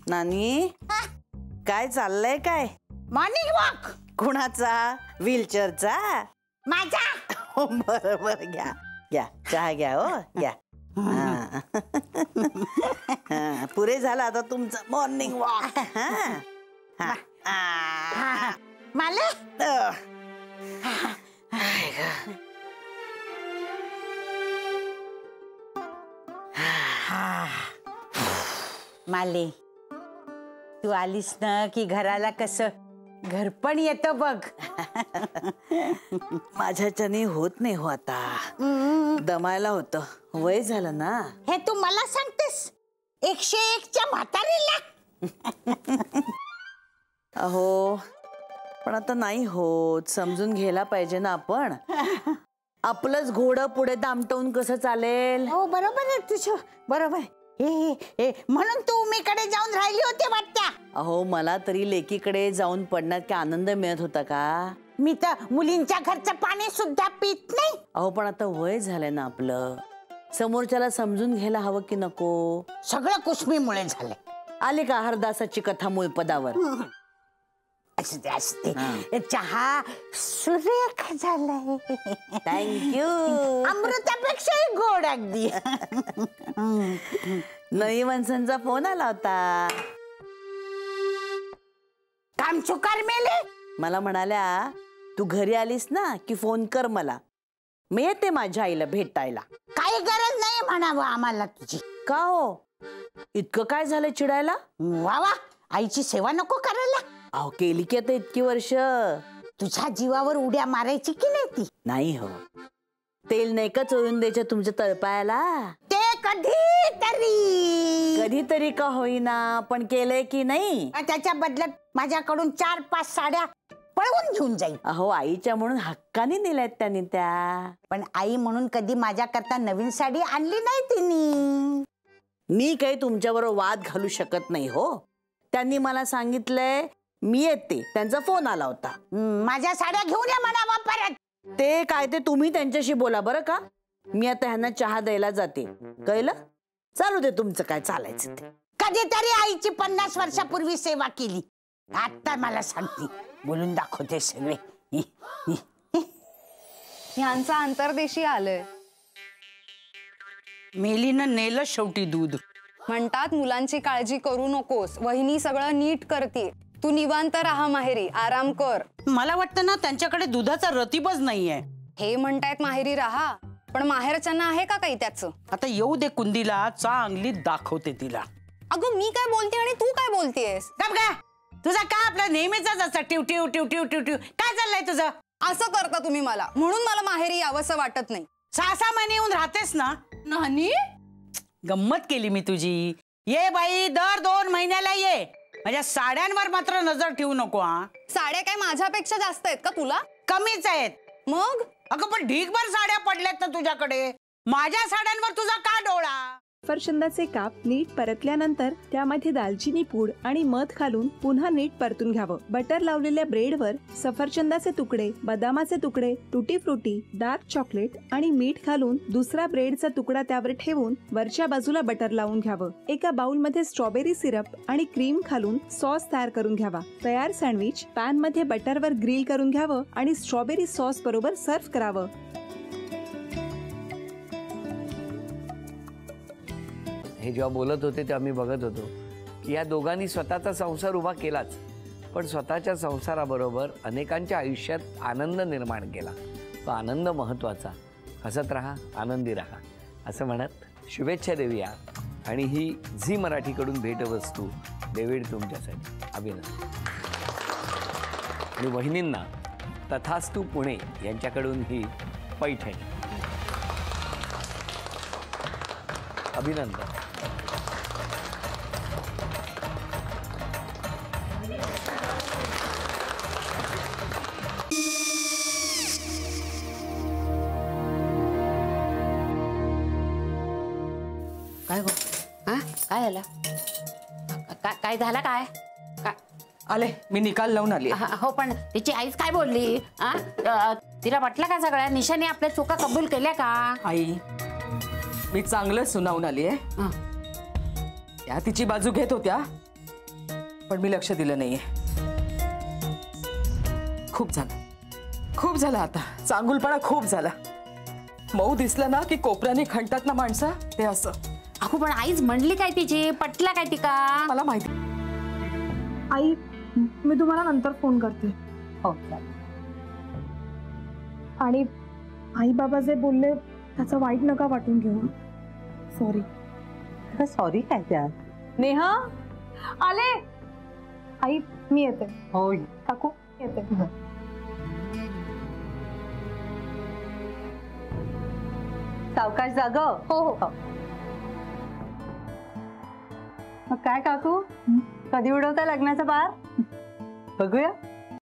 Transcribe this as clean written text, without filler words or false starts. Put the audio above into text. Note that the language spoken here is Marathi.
नानी काय चाललंय काय? Morning walk. कुणाचा? व्हीलचेअरचा? माझा. बरोबर, घ्या घ्या चहा घ्या. हो घ्या. पुरे झाला आता तुमचं मॉर्निंग वॉक. मला माले, तू आलीस ना की घराला कसं घर पण येतं बघ. माझ्याच्याने होत नाही हो आता. दमायला होतं, वय झालं ना. हे तू मला सांगतेस 101च्या म्हातारीला? अहो पण आता नाही होत, समजून घ्यायला पाहिजे ना आपण. आपलंच घोडं पुढे दामटवून कसं चालेल? हो बरोबर आहे तुझं, बरोबर. म्हणून तू मीकडे जाऊन राहिली होती वाटतं. अहो मला तरी लेकीकडे जाऊन पडण्यात काय आनंद मिळत होता का? मी तर मुलींच्या घरचं पाणी सुद्धा पित नाही. अहो पण आता वय झालंय ना आपलं, समोरच्याला समजून घ्यायला हवं की नको? सगळं कुसमीमुळे झालंय. आली का हरदासाची कथा मूळ पदावर? असते असते. चहा सुरेख झालाय. थँक्यू. अमृतापेक्षाही गोड अगदी. नवी माणसांचा फोन आला होता. काम चुकार मेले. मला म्हणाल्या तू घरी आलीस ना की फोन कर मला, मी येते माझ्या आईला भेटायला. काही गरज नाही म्हणावं आम्हाला तुझी. का हो, इतकं काय झालं चिडायला? वा वा, आईची सेवा नको करायला. अहो केली की आता इतकी वर्ष. तुझ्या जीवावर उड्या मारायची की नाही ती? नाही हो, तेल नाही का चोळून द्यायचं तुमच्या तळपायाला? ते कधीतरी कधीतरी का होईना, पण केलंय की नाही? त्याच्या बदल्यात माझ्याकडून 4-5 साड्या पळवून घेऊन जाईल. अहो आईच्या म्हणून हक्काने नेल्यात त्यांनी त्या. पण आई म्हणून कधी माझ्याकरता नवीन साडी आणली नाही तिने. मी काही तुमच्याबरोबर वाद घालू शकत नाही हो. त्यांनी मला सांगितलंय मी येते, त्यांचा फोन आला होता. माझ्या साड्या घेऊन या म्हणावा परत. ते काय ते तुम्ही त्यांच्याशी बोला बरं का. मी आता ह्यांना चहा द्यायला जाते, कळलं? चालू दे तुमचं काय चालायचं ते. कधीतरी आईची 50 वर्षापूर्वी सेवा केली, आता मला सांगते बोलून दाखवते सगळे. ह्यांचा अंतरदेशी आलंय. मेलीनं नेलं शेवटी दूध. म्हणतात मुलांची काळजी करू नकोस, वहिनी सगळं नीट करते, तू निवांत राहा माहेरी, आराम कर. मला वाटतं ना त्यांच्याकडे दुधाचा रतीबच नाहीये. हे म्हणतायत माहेरी राहा, पण माहेरच्यांना आहे का काही त्याचं? आता येऊ दे कुंदीला, चांगली दाखवते तिला. अगं मी काय बोलते आणि तू काय बोलतेस? तुझा का आपला नेहमीचाच असा टिव टिव टिव टिव टिव टिव काय चाललंय तुझं? असं करता तुम्ही मला, म्हणून मला माहेरी यावंसं वाटत नाही. 6 महिने येऊन राहतेस ना. नानी गंमत केली मी तुझी. ये बाई, दर 2 महिन्याला ये. माझ्या साड्यांवर मात्र नजर ठेवू नको. हा, साड्या काय माझ्यापेक्षा जास्त आहेत का तुला? कमीच आहेत. मग अगं पण ढीगभर साड्या पडल्यात ना तुझ्याकडे, माझ्या साड्यांवर तुझा का डोळा? सफरचंदाचे काप नीट परतल्यानंतर त्यामध्ये दालचिनी पूड आणि मध घालून पुन्हा नीट परतून घ्यावं. बटर लावलेल्या ब्रेडवर सफरचंदाचे तुकडे, बदामाचे तुकडे, टुटी फ्रुटी, डार्क चॉकलेट आणि मीठ घालून दुसरा ब्रेडचा तुकडा त्यावर ठेवून वरच्या बाजूला बटर लावून घ्यावं. एका बाउलमध्ये स्ट्रॉबेरी सिरप आणि क्रीम घालून सॉस तयार करून घ्यावा. तयार सँडविच पॅन मध्ये बटरवर ग्रिल करून घ्यावं आणि स्ट्रॉबेरी सॉस बरोबर सर्व्ह करावं. हे जेव्हा बोलत होते तेव्हा मी बघत होतो की या दोघांनी स्वतःचा संसार उभा केलाच, पण स्वतःच्या संसाराबरोबर अनेकांच्या आयुष्यात आनंद निर्माण केला. तो आनंद महत्त्वाचा. हसत राहा, आनंदी राहा असं म्हणत शुभेच्छा देऊया. आणि ही झी मराठीकडून भेटवस्तू डेव्हिड तुमच्यासाठी. अभिनंदन. आणि वहिनींना तथास्तू पुणे यांच्याकडून ही पैठणी. अभिनंदन. काय गो? हा काय झालं? काय झालं? काय आले, मी निकाल लावून आली. हो, पण तिची आईच काय बोलली? तिला वाटलं का सगळ्या निशाने आपल्या चुका कबूल केल्या का? आई, मी चांगलं सुनावून आली आहे. त्या तिची बाजू घेत होत्या, पण मी लक्ष दिलं नाहीये. खूप झालं आता. चांगुलपणा खूप झाला. मऊ दिसलं ना की कोपऱ्याने खणतात ना माणसं, ते असं. अहो, पण आईच म्हणली काय तिची? पटला काय तिका? मला माहिती. आई, मी तुम्हाला नंतर फोन करते. हो. आणि आई बाबा जे बोलले त्याचं वाईट नका वाटून घेऊ. सॉरी. सॉरी काय त्या? नेहा आले. आई, मी येते. हो. काकू येते. सावकाश जाग. हो हो. मग काय काकू, कधी उडवता लग्नाचा बार? बघूया.